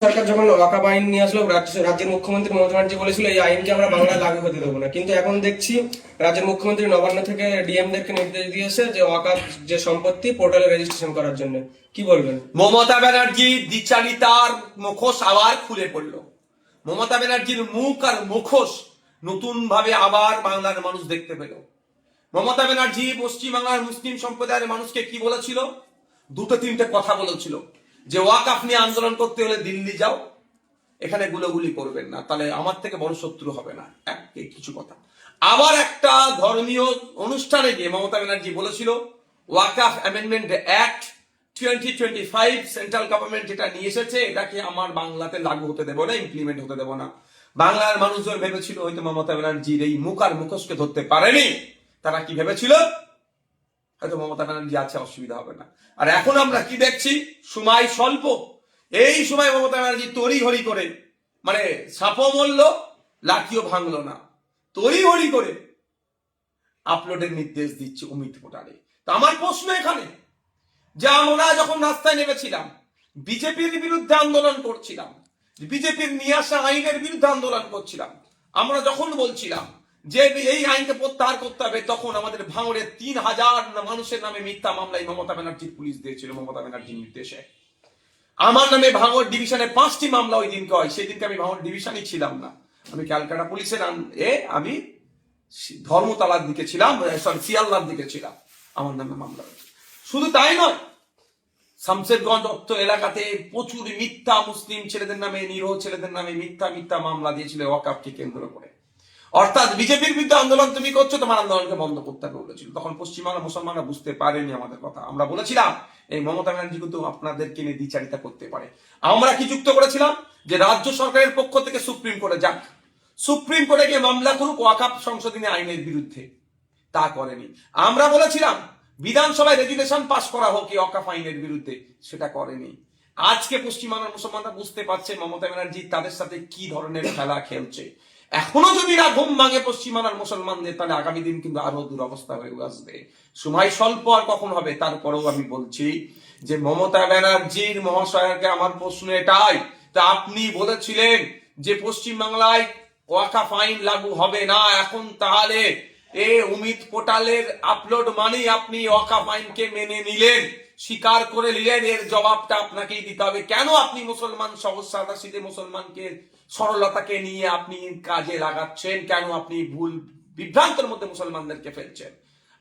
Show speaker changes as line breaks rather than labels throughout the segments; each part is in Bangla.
সরকার যখন ওয়াকাফ আইন নিয়ে আসলো, রাজ্যের মুখ্যমন্ত্রী মমতা ব্যানার্জি বলেছিল এই আইনকে আমরা বাংলায় লাগু হতে দেবো না, কিন্তু এখন দেখছি রাজ্যের মুখ্যমন্ত্রী নবান্ন থেকে ডিএমদেরকে নির্দেশ দিয়েছে যে ওয়াকাফ যে সম্পত্তি পোর্টালে রেজিস্ট্রেশন করার জন্য। কি বলবেন?
মমতা ব্যানার্জি দ্বিচারিতার মুখোশ আবার খুলে পড়ল। মমতা ব্যানার্জির মুখ আর মুখোশ নতুন ভাবে আবার বাংলার মানুষ দেখতে পেল। মমতা ব্যানার্জি পশ্চিমবাংলার মুসলিম সম্প্রদায়ের মানুষকে কি বলেছিল? দুটো তিনটে কথা বলেছিল যে ওয়াকফ নিয়ে আন্দোলন করতে হলে দিল্লি যাও, এখানে গুলোগুলি করবেন না, তাহলে আমার থেকে বড় শত্রু হবে না। কিছু কথা। আবার একটা ধর্মীয় অনুষ্ঠানে গিয়ে মমতা ব্যানার্জি বলেছিল ওয়াকফ অ্যামেন্ডমেন্ট অ্যাক্ট 2025 সেন্ট্রাল গভর্নমেন্ট যেটা নিয়ে এসেছে এটাকে আমার বাংলাতে লাগু হতে দেবো না, ইমপ্লিমেন্ট হতে দেবো না। বাংলার মানুষজন ভেবেছিল হয়তো মমতা ব্যানার্জির এই মুখ আর মুখোশকে ধরতে পারেনি। তারা কি ভেবেছিল? হয়তো মমতা ব্যানার্জি আছে, অসুবিধা হবে না। আর এখন আমরা কি দেখছি? সময় স্বল্প, এই সময় মমতা ব্যানার্জি তড়িঘড়ি করে, মানে সাপও মরল লাঠিও ভাঙলো না, তড়িঘড়ি করে আপলোডের নির্দেশ দিচ্ছে অমিত পোর্টালে। তো আমার প্রশ্ন এখানে, যে আমরা যখন রাস্তায় নেমেছিলাম, বিজেপির বিরুদ্ধে আন্দোলন করছিলাম, বিজেপির নিয়ে আসা আইনের বিরুদ্ধে আন্দোলন করছিলাম, আমরা যখন বলছিলাম যে এই আইনকে প্রত্যাহার করতে হবে, তখন আমাদের ভাঙড়ে 3000 মানুষের নামে মিথ্যা মামলায় মমতা ব্যানার্জির পুলিশ দিয়েছিল মমতা ব্যানার্জির নির্দেশে। আমার নামে ভাঙড় ডিভিশনে 5টি মামলা ওই দিনকে হয়। সেই দিনকে আমি ভাঙড় ডিভিশনই ছিলাম না, আমি ক্যালকাটা পুলিশের আমি ধর্মতলার দিকে ছিলাম, সরি শিয়ালদার দিকে ছিলাম। আমার নামে মামলা হয়েছে। শুধু তাই নয়, শামশেরগঞ্জ অত্ত এলাকাতে প্রচুর মিথ্যা মুসলিম ছেলেদের নামে, নিরীহ ছেলেদের নামে মিথ্যা মামলা দিয়েছিল ওয়াকফকে কেন্দ্র করে। অর্থাৎ বিজেপির বিরুদ্ধে আন্দোলন তুমি করছো, তোমার আন্দোলনকে বন্ধ করতে হবে বলেছিল। তখন পশ্চিমবাংলা মুসলমানরা বুঝতে পারেনি আমাদের কথা। আমরা বলেছিলাম এই মমতা ব্যানার্জি কিন্তু আপনাদেরকে নিয়ে দ্বিচারিতা করতে পারে। আমরা কি যুক্ত করেছিলাম যে রাজ্য সরকারের পক্ষ থেকে সুপ্রিম কোর্টে যাক, সুপ্রিম কোর্টে গিয়ে মামলা করুক ওয়াকফ সংশোধনী আইনের বিরুদ্ধে। তা করেনি। আমরা বলেছিলাম বিধানসভায় রেজুলেশন পাস করা হোক এই ওয়াকফ আইনের বিরুদ্ধে, সেটা করেনি। আজকে পশ্চিমবাংলার মুসলমানরা বুঝতে পারছে মমতা ব্যানার্জি তাদের সাথে কি ধরনের খেলা খেলছে। এখনো যদি না ঘুম ভাঙে পশ্চিমবাংলার মুসলমানদের, তাহলে আগামী দিন কিন্তু আরো দুরবস্থা হয়ে আসবে। সময় স্বল্প আর কখন হবে। তারপরেও আমি বলছি যে মমতা ব্যানার্জির মহাশয়কে আমার প্রশ্ন এটাই, তা আপনি বলেছিলেন যে পশ্চিমবাংলায় ওয়াকফ আইন লাগু হবে না, এখন তাহলে অমিত পোর্টালের আপলোড মানেই আপনি ওয়াকফ আইনকে মেনে নিলেন, স্বীকার করে নিলেন। এর জবাবটা আপনাকেই দিতে হবে। কেন আপনি মুসলমান সহজ সাদা সিধে মুসলমানকে সরলতাকে নিয়ে আপনি কাজে লাগাচ্ছেন? কেন আপনি ভুল বিভ্রান্তের মধ্যে মুসলমানদেরকে ফেলছেন?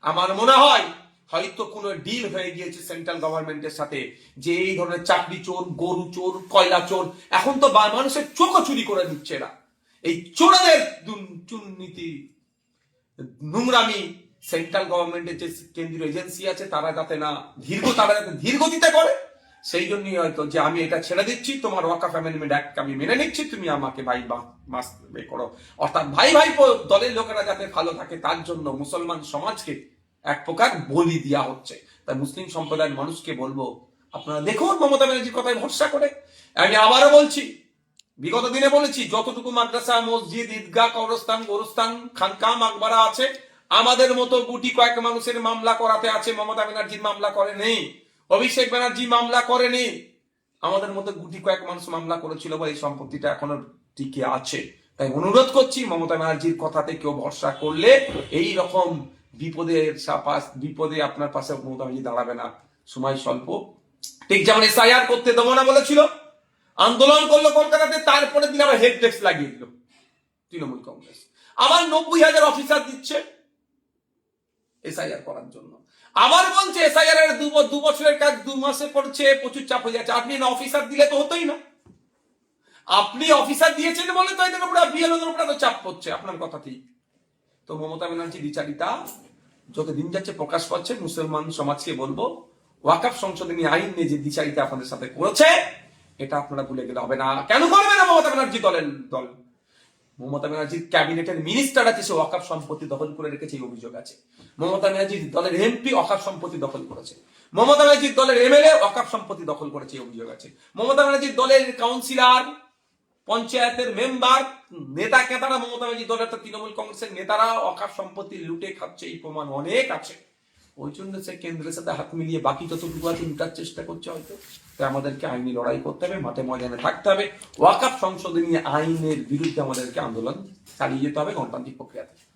আমার মনে হয় হয়তো কোনো ডিল হয়ে গিয়েছে সেন্ট্রাল গভর্নমেন্টের সাথে, যে এই ধরনের চাকরি চোর, গরু চোর, কয়লা চোর, এখন তো মানুষের চোখও চুরি করে দিচ্ছে এরা। এই চোরাদের দুর্নীতি, নোংরামি সেন্ট্রাল গভর্নমেন্টের যে কেন্দ্রীয় এজেন্সি আছে তারা যাতে ধীর গতিতে করে, সেই জন্যই হয়তো যে আমি এটা ছেড়ে দিচ্ছি, তোমার ওয়াকফ অ্যামেন্ডমেন্ট অ্যাক্ট আমি মেনে নিচ্ছি, তুমি আমাকে ভাই মাস করো। অর্থাৎ ভাই দলের লোকেরা যাতে ভালো থাকে তার জন্য মুসলমান সমাজকে এক প্রকার বলি দেওয়া হচ্ছে। তাই মুসলিম সম্প্রদায়ের মানুষকে বলবো, আপনারা দেখুন মমতা ব্যানার্জির কথায় ভরসা করে। আমি আবারও বলছি, বিগত দিনে বলেছি, যতটুকু মাদ্রাসা, মসজিদ, ঈদগাহ, কবরস্থান, গোরস্থান, খানকা, মাকবারা আছে, আমাদের মতো গুটি কয়েক মানুষের মামলা করাতে আছে। মমতা ব্যানার্জির মামলা করেনি, অভিষেক ব্যানার্জি মামলা করেনি, আমাদের মতো গুটি কয়েক মানুষ মামলা করেছিল বলে এই সম্পত্তিটা এখনো টিকে আছে। তাই অনুরোধ করছি, মমতা ব্যানার্জির কথাতে কেউ ভরসা করলে এই রকম বিপদে আপনার পাশে মমতা ব্যানার্জি দাঁড়াবে না। সময় স্বল্প। ঠিক যেমন এসআইআর করতে দেবো না বলেছিল, আন্দোলন করলো কলকাতাতে, তারপরে দিন আবার হেড ডেস্ক লাগিয়ে দিল তৃণমূল কংগ্রেস। আবার 90,000 অফিসার দিচ্ছে এসআইআর করার জন্য। আবার বলছে এসআইআর এর 2 বছরের কাজ 2 মাসে করছে, প্রচুর চাপ হয়ে যাচ্ছে। আপনি না অফিসার দিলে তো হতোই না, আপনি অফিসার দিয়েছেন বলে তো এদের উপরে বিএলওদের উপরে তো চাপ পড়ছে। আপনার কথা ঠিক। তো মমতা ব্যানার্জি বিচারিতা যত দিন যাচ্ছে প্রকাশ পাচ্ছে। মুসলমান সমাজকে বলবো, ওয়াকফ সংশোধনী আইন নিয়ে যে বিচারিতা আপনাদের সাথে করেছে, এটা আপনারা ভুলে গেলে হবে না। কেন করবে না মমতা ব্যানার্জি দল? মমতা ব্যানার্জির ক্যাবিনেটের মিনিস্টার আছে, সে ওয়াকফ সম্পত্তি দখল করে রেখেছে, এই অভিযোগ আছে। মমতা ব্যানার্জির দলের এমপি ওয়াকফ সম্পত্তি দখল করেছে। মমতা ব্যানার্জির দলের এমএলএ ওয়াকফ সম্পত্তি দখল করেছে, এই অভিযোগ আছে। মমতা ব্যানার্জির দলের কাউন্সিলর, পঞ্চায়েতের মেম্বার, নেতা কেতারা, মমতা ব্যানার্জির দলের তৃণমূল কংগ্রেসের নেতারা ওয়াকফ সম্পত্তি লুটে খাচ্ছে, এই প্রমাণ অনেক আছে। ওই জন্য সে কেন্দ্রের সাথে হাত মিলিয়ে বাকি যতটুকু আছে লুটার চেষ্টা করছে হয়তো। তাই আমাদেরকে আইনি লড়াই করতে হবে, মাঠে ময়দানে থাকতে হবে, ওয়াকফ সংশোধনী আইনের বিরুদ্ধে আমাদেরকে আন্দোলন চালিয়ে যেতে হবে গণতান্ত্রিক প্রক্রিয়াতে।